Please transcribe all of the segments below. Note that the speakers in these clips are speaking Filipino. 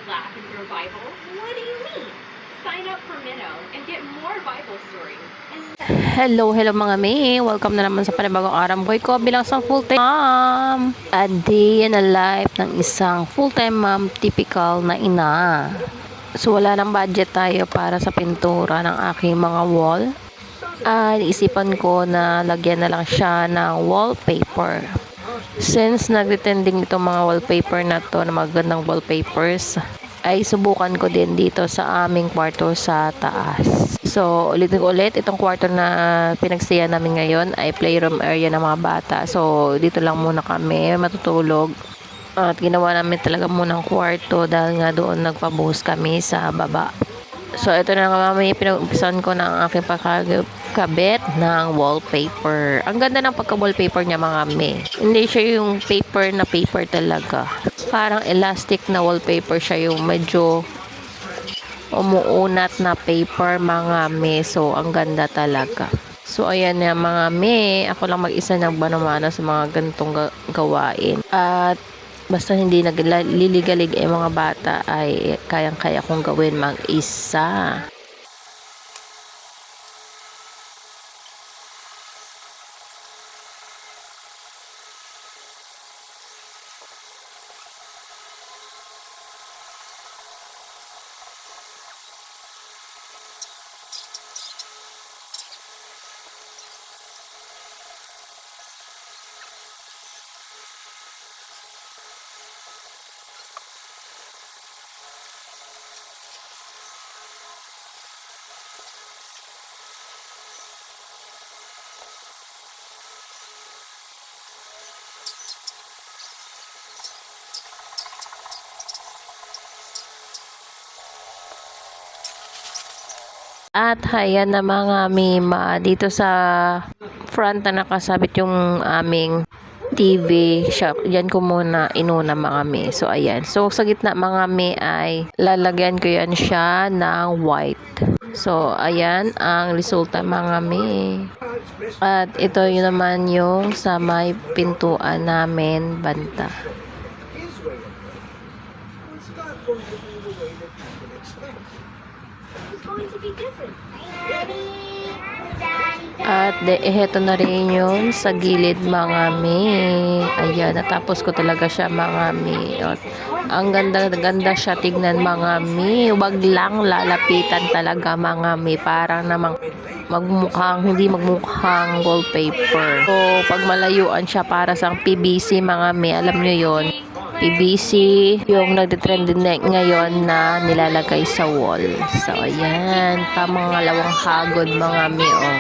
laugh and your Bible? What do you mean? Sign up for Minnow and get more Bible stories. Hello mga May. Welcome na naman sa panibagong araw ko bilang isang full-time mom. A day in a life ng isang full-time mom, typical na ina. So wala nang budget tayo para sa pintura ng aking mga wall. Isipan ko na lagyan na lang siya ng wallpaper. Since nagtitending itong mga wallpaper na to, na magandang wallpapers, ay subukan ko din dito sa aming kwarto sa taas. So, ulit itong kwarto na pinagsiya namin ngayon ay playroom area ng mga bata. So, dito lang muna kami matutulog. At ginawa namin talaga muna ang kwarto dahil nga doon nagpabuhos kami sa baba. So, ito na nga mamaya pinag-umpisan ko ng aking pagkakabit ng wallpaper. Ang ganda ng pagka-wallpaper niya mga me. Hindi siya yung paper na paper talaga. Parang elastic na wallpaper siya, yung medyo umuunat na paper mga me. So, ang ganda talaga. So, ayan na mga me. Ako lang mag-isa nagbanamana sa mga ganitong gawain. At basta hindi nagliligalig ay mga bata ay kayang-kaya kong gawin mag-isa. At hayan na mga mima, dito sa front na nakasabit yung aming TV siya. Diyan ko muna inuna mga me. So ayan. So sa gitna mga me ay lalagyan ko yan siya ng white. So ayan ang resulta mga me. At ito yun naman yung sa may pintuan namin banta. At eheto na rin yun sa gilid mga me. Ayan, natapos ko talaga siya mga me. At ang ganda siya tignan mga me. Huwag lang lalapitan talaga mga me. Parang namang hindi magmukhang wallpaper. So, pag malayuan siya para sa PVC mga me, alam nyo yon, PVC yung nagtitrend ngayon na nilalagay sa wall. So, ayan. Tamang ngalawang hagod mga me, oh.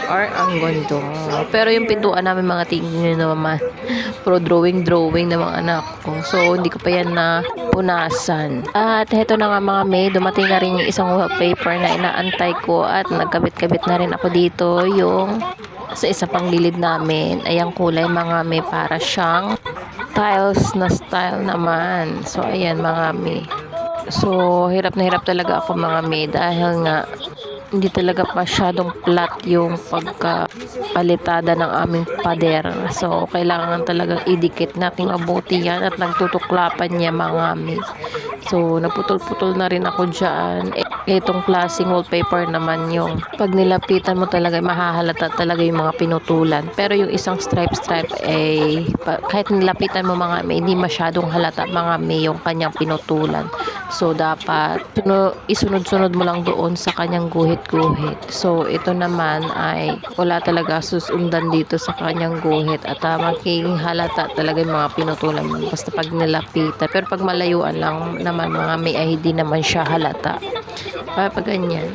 Or ang gondo. Pero yung pintuan namin mga tingin nyo naman, pro drawing ng mga anak ko. So, hindi ko pa yan na punasan. At heto na nga mga me, dumating na rin yung isang wallpaper na inaantay ko at nagkabit-kabit na rin ako dito yung sa isa pang gilid namin. Ayang kulay mga me, para siyang tiles na style naman. So, ayan mga me. So, hirap na hirap talaga ako mga me dahil nga hindi talaga masyadong flat yung pagkapalitada ng aming pader. So, kailangan talagang idikit natin mabuti yan at nagtutuklapan niya mga me. So, naputol-putol na rin ako dyan. Itong klaseng wallpaper naman yung pag nilapitan mo talaga, mahahalata talaga yung mga pinutulan. Pero yung isang stripe ay kahit nilapitan mo mga me, hindi masyadong halata mga me yung kanyang pinutulan. So, dapat isunod-sunod mo lang doon sa kanyang guhit-guhit. So, ito naman ay wala talaga susundan dito sa kanyang guhit at magiging halata talaga yung mga pinutulan mo basta pag nilapitan. Pero pag malayuan lang naman mga may ay hindi naman siya halata. Pag ganyan.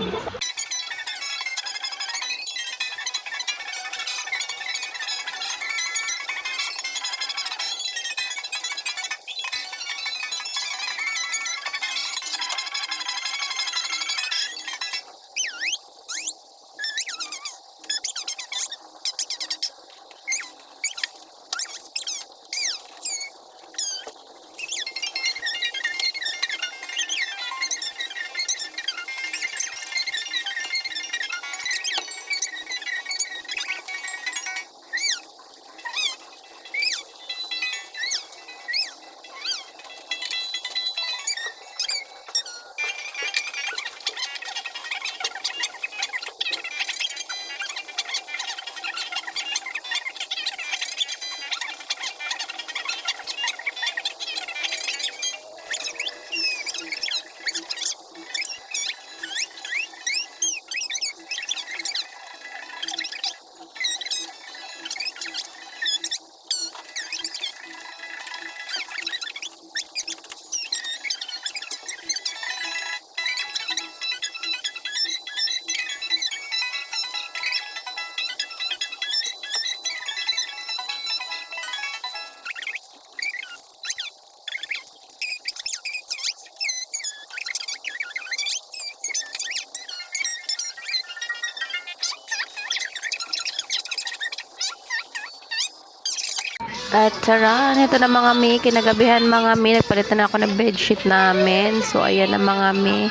At tara, ito na mga mi, kinagabihan mga mi, nagpalitan na ako ng bedsheet namin. So, ayan na mga mi.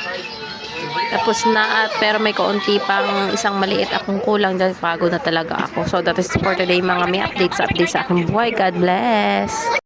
Tapos na, pero may kaunti pang isang maliit akong kulang dahil pagod na talaga ako. So, that is for today mga mi, update sa aking buhay. God bless!